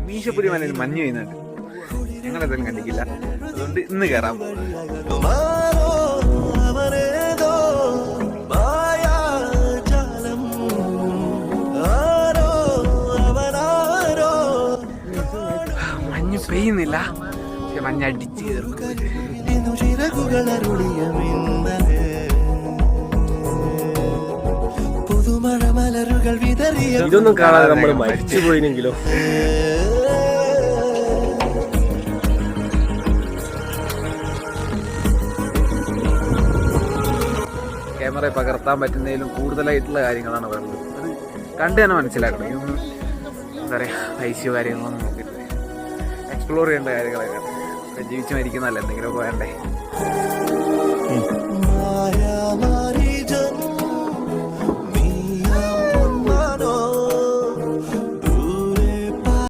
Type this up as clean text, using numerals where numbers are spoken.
മീശപ്പുരി മലയിൽ മഞ്ഞ് പെയ്യുന്നുണ്ട്. ഞങ്ങളെന്തായാലും കണ്ടിക്കില്ല, അതുകൊണ്ട് ഇന്ന് കയറാൻ പോകും. മഞ്ഞ് പെയ്യുന്നില്ല, പക്ഷെ മഞ്ഞ് അടിച്ച് കയറുന്നു. ഇതൊന്നും കാണാതെ നമ്മൾ മരിച്ചു പോയിനെങ്കിലോ. ക്യാമറ പകർത്താൻ പറ്റുന്നതിലും കൂടുതലായിട്ടുള്ള കാര്യങ്ങളാണ് പറയുന്നത്. അത് കണ്ടു തന്നെ മനസ്സിലാക്കണം. ഇതൊന്നും എന്താ പറയുക, പൈസയോ കാര്യങ്ങളൊന്നും നോക്കിയിട്ട് എക്സ്പ്ലോർ ചെയ്യേണ്ട കാര്യങ്ങളൊക്കെ. ജീവിച്ച് മരിക്കുന്നതല്ല, എന്തെങ്കിലുമൊക്കെ വേണ്ടേ.